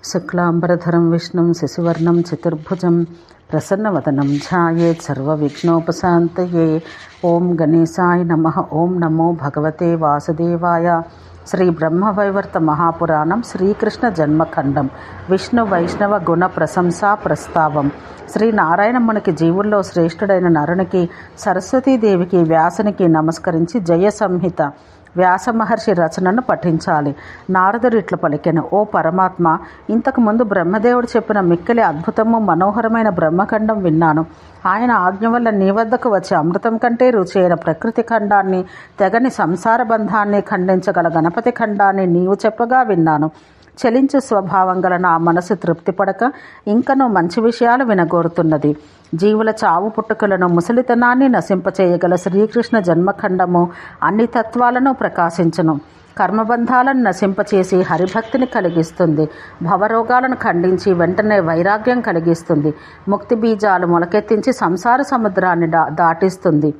శుక్లాంబరధరం విష్ణుం శశివర్ణం చతుర్భుజం ప్రసన్నవదనం ధ్యాయేత్ సర్వవిఘ్నోపశాంతయే. ఓం గణేశాయ నమః. ఓం నమో భగవతే వాసుదేవాయ. శ్రీ బ్రహ్మవైవర్త మహాపురాణం శ్రీకృష్ణ జన్మఖండం విష్ణు వైష్ణవ గుణ ప్రశంసా ప్రస్తావం. శ్రీ నారాయణమునికి జీవుల్లో శ్రేష్ఠుడైన నరునికి సరస్వతీదేవికి వ్యాసునికి నమస్కరించి జయ సంహిత వ్యాస మహర్షి రచనను పఠించాలి. నారదుడు ఇట్ల పలికెను: ఓ పరమాత్మ, ఇంతకుముందు బ్రహ్మదేవుడు చెప్పిన మిక్కిలి అద్భుతము మనోహరమైన బ్రహ్మఖండం విన్నాను. ఆయన ఆజ్ఞ వల్ల నీ వద్దకు వచ్చి అమృతం కంటే రుచి అయిన ప్రకృతి ఖండాన్ని, తెగని సంసార బంధాన్ని ఖండించగల గణపతి ఖండాన్ని నీవు చెప్పగా విన్నాను. చలించు స్వభావం గల నా మనసు తృప్తిపడక ఇంకనూ మంచి విషయాలు వినగోరుతున్నది. జీవుల చావు పుట్టుకలను, ముసలితనాన్ని నశింపచేయగల శ్రీకృష్ణ జన్మఖండము అన్ని తత్వాలను ప్రకాశించును. కర్మబంధాలను నశింపచేసి హరిభక్తిని కలిగిస్తుంది. భవరోగాలను ఖండించి వెంటనే వైరాగ్యం కలిగిస్తుంది. ముక్తి బీజాలు మొలకెత్తించి సంసార సముద్రాన్ని దాటిస్తుంది.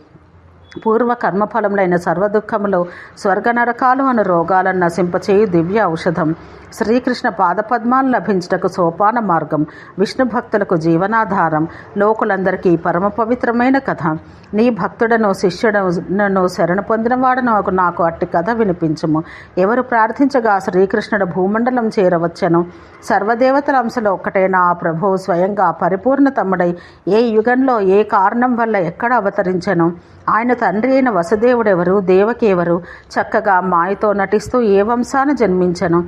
పూర్వ కర్మఫలములైన సర్వదుఃఖములు, స్వర్గనరకాలు అను రోగాలను నశింపచేయు దివ్య ఔషధం. శ్రీకృష్ణ పాదపద్మాలు లభించుటకు సోపాన మార్గం. విష్ణు భక్తులకు జీవనాధారం. లోకులందరికీ పరమ పవిత్రమైన కథ. నీ భక్తుడను శిష్యుడను శరణు పొందినవాడను నాకు అట్టి కథ వినిపించుము. ఎవరు ప్రార్థించగా శ్రీకృష్ణుడు భూమండలం చేరవచ్చెను. సర్వదేవతల అంశలో ఒక్కటైన ఆ ప్రభువు స్వయంగా పరిపూర్ణతముడై ఏ యుగంలో ఏ కారణం వల్ల ఎక్కడ అవతరించెను? ఆయన తండ్రి అయిన వసుదేవుడెవరు? దేవకి ఎవరు? చక్కగా మాయతో నటిస్తూ ఏ వంశాన జన్మించెను?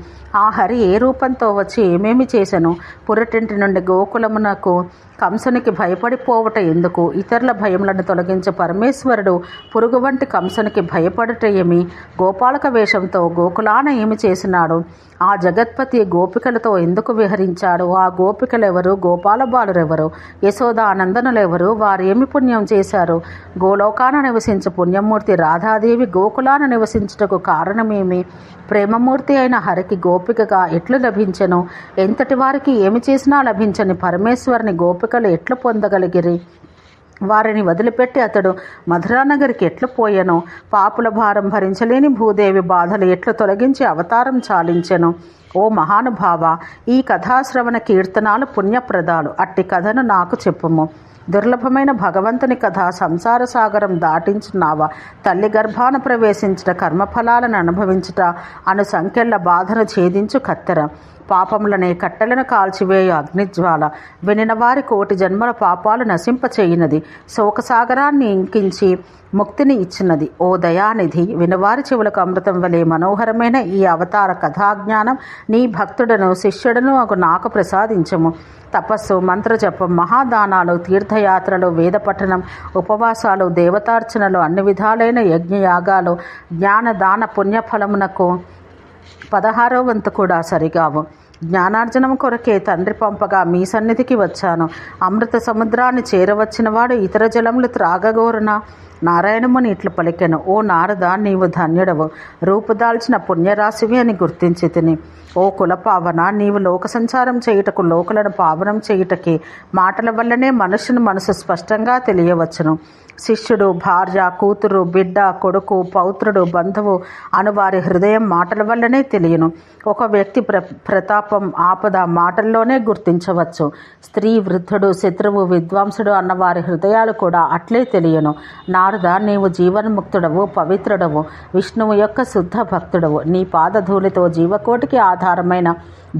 ఆ హరి ఏ రూపంతో వచ్చి ఏమేమి చేశను? పురటింటి నుండి గోకులమునకు కంసునికి భయపడిపోవట ఎందుకు? ఇతరుల భయములను తొలగించే పరమేశ్వరుడు పురుగు వంటి కంసునికి భయపడట ఏమి? గోపాలక వేషంతో గోకులాన ఏమి చేసినాడు? ఆ జగత్పతి గోపికలతో ఎందుకు విహరించాడు? ఆ గోపికలెవరు? గోపాల బాలురెవరు? యశోదానందనులెవరు? వారు ఏమి పుణ్యం చేశారు? గోలోకాన నివసించు పుణ్యమూర్తి రాధాదేవి గోకులాన నివసించుటకు కారణమేమి? ప్రేమమూర్తి అయిన హరికి గోపికగా ఎట్లు లభించెను? ఎంతటి వారికి ఏమి చేసినా లభించని పరమేశ్వరుని గోపికలు ఎట్లు పొందగలిగిరి? వారిని వదిలిపెట్టి అతడు మధురానగరికి ఎట్లు పోయెను? పాపుల భారం భరించలేని భూదేవి బాధలు ఎట్లు తొలగించి అవతారం చాలించెను? ఓ మహానుభావ, ఈ కథాశ్రవణ కీర్తనాలు పుణ్యప్రదాలు. అట్టి కథను నాకు చెప్పుము. దుర్లభమైన భగవంతుని కథ. సంసార సాగరం దాటించున్నావా? తల్లి గర్భాన ప్రవేశించుట, కర్మఫలాలను అనుభవించుట అను సంఖ్యల బాధను ఛేదించు కత్తెర. పాపములనే కట్టెలను కాల్చివేయు అగ్నిజ్వాల. వినిన వారి కోటి జన్మల పాపాలు నశింపచేయునది. శోకసాగరాన్ని ఇంకించి ముక్తిని ఇచ్చినది. ఓ దయానిధి, వినవారి చెవులకు అమృతం వలె మనోహరమైన ఈ అవతార కథాజ్ఞానం నీ భక్తుడను శిష్యుడను నాకు ప్రసాదించము. తపస్సు, మంత్రజపం, మహాదానాలు, తీర్థయాత్రలు, వేద పఠనం, ఉపవాసాలు, దేవతార్చనలు, అన్ని విధాలైన యజ్ఞయాగాలు, జ్ఞానదాన పుణ్యఫలమునకు 16వ వంతు కూడా సరిగావు. జ్ఞానార్జనం కొరకే తండ్రి పంపగా మీ సన్నిధికి వచ్చాను. అమృత సముద్రాన్ని చేరవచ్చిన వాడు ఇతర జలములు త్రాగగోరునా? నారాయణముని ఇట్లు పలికెను: ఓ నారద, నీవు ధన్యుడవు. రూపుదాల్చిన పుణ్యరాశివి అని గుర్తించి తిని. ఓ కులపావన, నీవు లోక సంచారం చేయుటకు, లోకులను పావనం చేయుటకి మాటల వల్లనే మనుషుని మనసు స్పష్టంగా తెలియవచ్చును. శిష్యుడు, భార్య, కూతురు, బిడ్డ, కొడుకు, పౌత్రుడు, బంధువు అను వారి హృదయం మాటల వల్లనే తెలియను. ఒక వ్యక్తి ప్రతాపం, ఆపద మాటల్లోనే గుర్తించవచ్చు. స్త్రీ, వృద్ధుడు, శత్రువు, విద్వాంసుడు అన్న వారి హృదయాలు కూడా అట్లే తెలియను. నారద, నీవు జీవన్ముక్తుడవు, పవిత్రుడవు, విష్ణువు యొక్క శుద్ధ భక్తుడవు. నీ పాదధూళితో జీవకోటికి ఆధారమైన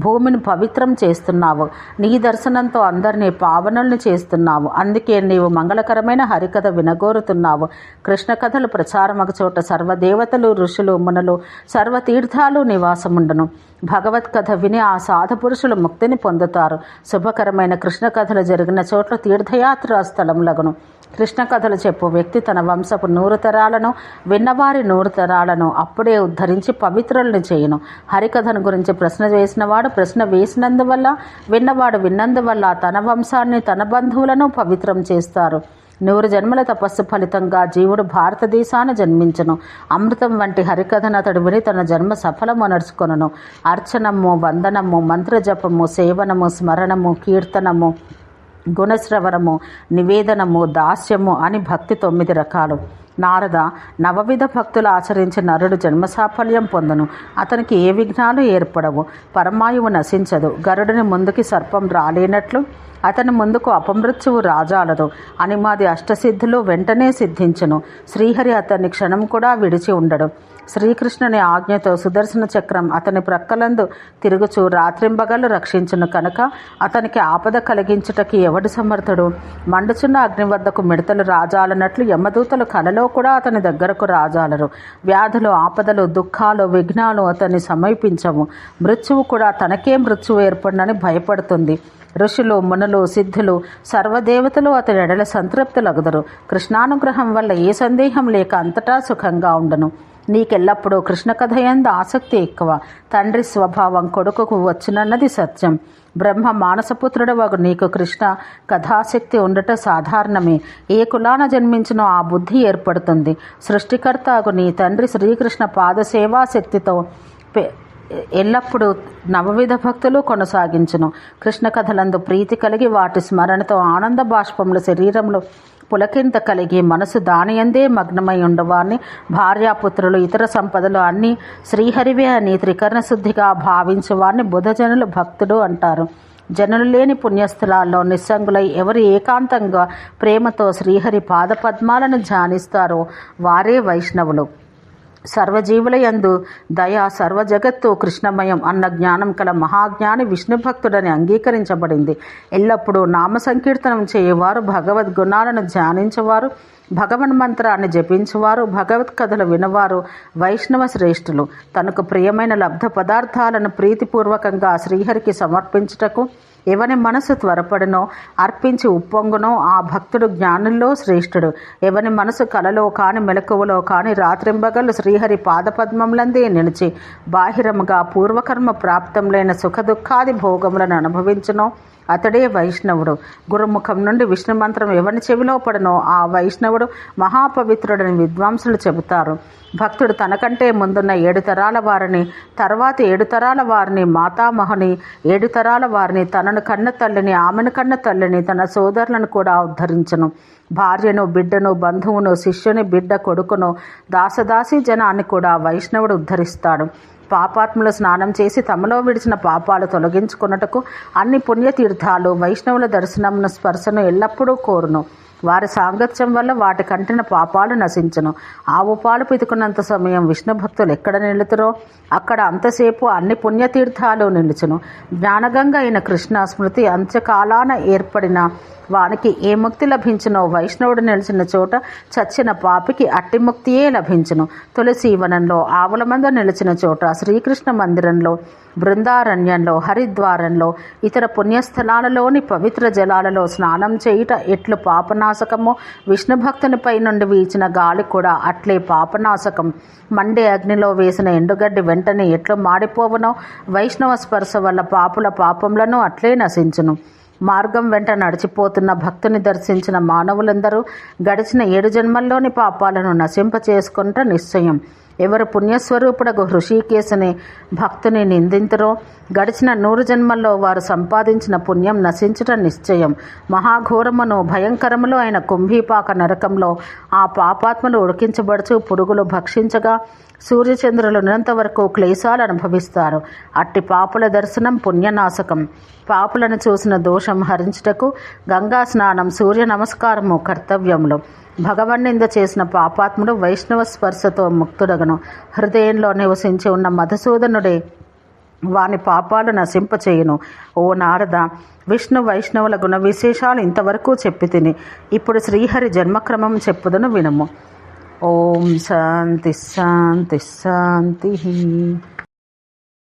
భూమిని పవిత్రం చేస్తున్నావు. నీ దర్శనంతో అందరినీ పావనుల్ని చేస్తున్నావు. అందుకే నీవు మంగళకరమైన హరికథ వినగోరుతున్నావు. కృష్ణ కథలు ప్రచారమగు చోట సర్వదేవతలు, ఋషులు, మునులు, సర్వతీర్థాలు నివాసముండును. భగవత్కథ విని ఆ సాధు పురుషులు ముక్తిని పొందుతారు. శుభకరమైన కృష్ణ కథలు జరిగిన చోట్ల తీర్థయాత్రా స్థలములగును. కృష్ణ కథలు చెప్పు వ్యక్తి తన వంశపు 100 తరాలను, విన్నవారి 100 తరాలను అప్పుడే ఉద్ధరించి పవిత్రుల్ని చేయును. హరికథను గురించి ప్రశ్న వేసినవాడు ప్రశ్న వేసినందువల్ల, విన్నవాడు విన్నందువల్ల తన వంశాన్ని, తన బంధువులను పవిత్రం చేస్తారు. 100 జన్మల తపస్సు ఫలితంగా జీవుడు భారతదేశాన జన్మించను. అమృతం వంటి హరికథను అతడు విని తన జన్మ సఫలము నడుచుకొనును. అర్చనము, వందనము, మంత్రజపము, సేవనము, స్మరణము, కీర్తనము, గుణశ్రవణము, నివేదనము, దాస్యము అని భక్తి 9 రకాలు. నారద, నవవిధ భక్తులు ఆచరించి నరుడు జన్మసాఫల్యం పొందును. అతనికి ఏ విఘ్నాలు ఏర్పడవు, పరమాయువు నశించదు. గరుడిని ముందుకి సర్పం రాలేనట్లు అతని ముందుకు అపమృత్యువు రాజాలదు. అనిమాది అష్టసిద్ధులు వెంటనే సిద్ధించును. శ్రీహరి అతన్ని క్షణం కూడా విడిచి ఉండడు. శ్రీకృష్ణుని ఆజ్ఞతో సుదర్శన చక్రం అతని ప్రక్కలందు తిరుగుచూ రాత్రింబగళ్ళు రక్షించును కనుక అతనికి ఆపద కలిగించుటకి ఎవడు సమర్థుడు? మండుచున్న అగ్ని వద్దకు మిడతలు రాజాలన్నట్లు యమదూతలు కలలో కూడా అతని దగ్గరకు రాజాలరు. వ్యాధులు, ఆపదలు, దుఃఖాలు, విఘ్నాలు అతన్ని సమీపించవు. మృత్యువు కూడా తనకే మృత్యువు ఏర్పడినని భయపడుతుంది. ఋషులు, మునులు, సిద్ధులు, సర్వదేవతలు అతని ఎడల సంతృప్తులగుదరు. కృష్ణానుగ్రహం వల్ల ఏ సందేహం లేక అంతటా సుఖంగా ఉండను. నీకెల్లప్పుడూ కృష్ణ కథయందు ఆసక్తి ఎక్కువ. తండ్రి స్వభావం కొడుకుకు వచ్చునన్నది సత్యం. బ్రహ్మ మానసపుత్రుడు వగు నీకు కృష్ణ కథాశక్తి ఉండట సాధారణమే. ఏ కులాన జన్మించినో ఆ బుద్ధి ఏర్పడుతుంది. సృష్టికర్తకు నీ తండ్రి శ్రీకృష్ణ పాదసేవా శక్తితో ఎల్లప్పుడూ నవవిధ భక్తులు కొనసాగించును. కృష్ణ కథలందు ప్రీతి కలిగి వాటి స్మరణతో ఆనంద బాష్పములు శరీరంలో పులకింత కలిగి మనసు దానియందే మగ్నమై ఉండవాన్ని భార్యాపుత్రులు, ఇతర సంపదలు అన్నీ శ్రీహరివే అని త్రికరణ శుద్ధిగా భావించేవారిని బుధజనులు భక్తుడు అంటారు. జనులు లేని పుణ్యస్థలాల్లో నిస్సంగులై ఎవరు ఏకాంతంగా ప్రేమతో శ్రీహరి పాదపద్మాలను ధ్యానిస్తారో వారే వైష్ణవులు. సర్వజీవుల యందు దయ, సర్వజగత్తు కృష్ణమయం అన్న జ్ఞానం కల మహాజ్ఞాని విష్ణు భక్తుడని అంగీకరించబడింది. ఎల్లప్పుడూ నామ సంకీర్తనం చేయవారు, భగవద్గుణాలను ధ్యానించేవారు, భగవన్మంత్రాన్ని జపించువారు, భగవత్ కథలు వినవారు వైష్ణవ శ్రేష్ఠులు. తనకు ప్రియమైన లబ్ధ పదార్థాలను ప్రీతిపూర్వకంగా శ్రీహరికి సమర్పించుటకు ఎవని మనసు త్వరపడినో, అర్పించి ఉప్పొంగునో ఆ భక్తుడు జ్ఞానుల్లో శ్రేష్ఠుడు. ఎవని మనసు కలలో కాని మెలకువలో కాని రాత్రింబగళ్ళు శ్రీహరి పాదపద్మములందే నిలిచి బాహిరముగా పూర్వకర్మ ప్రాప్తంలైన సుఖదుఖాది భోగములను అనుభవించునో అతడే వైష్ణవుడు. గురుముఖం నుండి విష్ణు మంత్రం ఎవని చెవిలో పడనో ఆ వైష్ణవుడు మహాపవిత్రుడని విద్వాంసులు చెబుతారు. భక్తుడు తనకంటే ముందున్న 7 తరాల వారిని, తర్వాత 7 తరాల వారిని, మాతామహుని, 7 తరాల వారిని, తనను కన్న తల్లిని, ఆమెను కన్న తల్లిని, తన సోదరులను కూడా ఉద్ధరించును. భార్యను, బిడ్డను, బంధువును, శిష్యుని బిడ్డ కొడుకును, దాసదాసి జనాన్ని కూడా వైష్ణవుడు ఉద్ధరిస్తాడు. పాపాత్ములు స్నానం చేసి తమలో విడిచిన పాపాలు తొలగించుకున్నటకు అన్ని పుణ్యతీర్థాలు వైష్ణవుల దర్శనమును, స్పర్శను ఎల్లప్పుడూ కోరును. వారి సాంగత్యం వల్ల వాటి కంటిన పాపాలు నశించును. ఆవు పాలు పితుకున్నంత సమయం విష్ణు భక్తులు ఎక్కడ నిలుతురో అక్కడ అంతసేపు అన్ని పుణ్యతీర్థాలు నిలుచును. జ్ఞానగంగ అయిన కృష్ణ స్మృతి అంత్యకాలాన ఏర్పడిన వానికి ఏ ముక్తి లభించునో వైష్ణవుడు నిలిచిన చోట చచ్చిన పాపికి అట్టి ముక్తియే లభించును. తులసీవనంలో, ఆవుల మంద నిలిచిన చోట, శ్రీకృష్ణ మందిరంలో, బృందారణ్యంలో, హరిద్వారంలో, ఇతర పుణ్యస్థలాలలోని పవిత్ర జలాలలో స్నానం చేయుట ఎట్లు పాపనాశకమో విష్ణు భక్తునిపై నుండి వీచిన గాలి కూడా అట్లే పాపనాశకం. మండే అగ్నిలో వేసిన ఎండుగడ్డి వెంటనే ఎట్లు మాడిపోవునో వైష్ణవ స్పర్శ వల్ల పాపుల పాపములను అట్లే నశించును. మార్గం వెంట నడిచిపోతున్న భక్తుని దర్శించిన మానవులందరూ గడిచిన 7 జన్మల్లోని పాపాలను నశింపచేసుకొనుట నిశ్చయం. ఎవరు పుణ్యస్వరూపుడగు హృషికేశుని భక్తుని నిందింతురో గడిచిన 100 జన్మల్లో వారు సంపాదించిన పుణ్యం నశించుట నిశ్చయం. మహాఘోరమును భయంకరములు అయిన కుంభీపాక నరకంలో ఆ పాపాత్మలు ఉడికించబడుచు పురుగులు భక్షించగా సూర్యచంద్రులు ఉన్నంత వరకు క్లేశాలు అనుభవిస్తారు. అట్టి పాపుల దర్శనం పుణ్యనాశకం. పాపులను చూసిన దోషం హరించుటకు గంగా స్నానం, సూర్య నమస్కారము కర్తవ్యములు. భగవన్నింద చేసిన పాపాత్ముడు వైష్ణవ స్పర్శతో ముక్తుడగను. హృదయంలో నివసించి ఉన్న మధుసూదనుడే వాని పాపాలు నశింపచేయును. ఓ నారద, విష్ణు వైష్ణవుల గుణ విశేషాలు ఇంతవరకు చెప్పి తిని ఇప్పుడు శ్రీహరి జన్మక్రమం చెప్పుదును వినుము. ఓం శాంతి శాంతి శాంతి.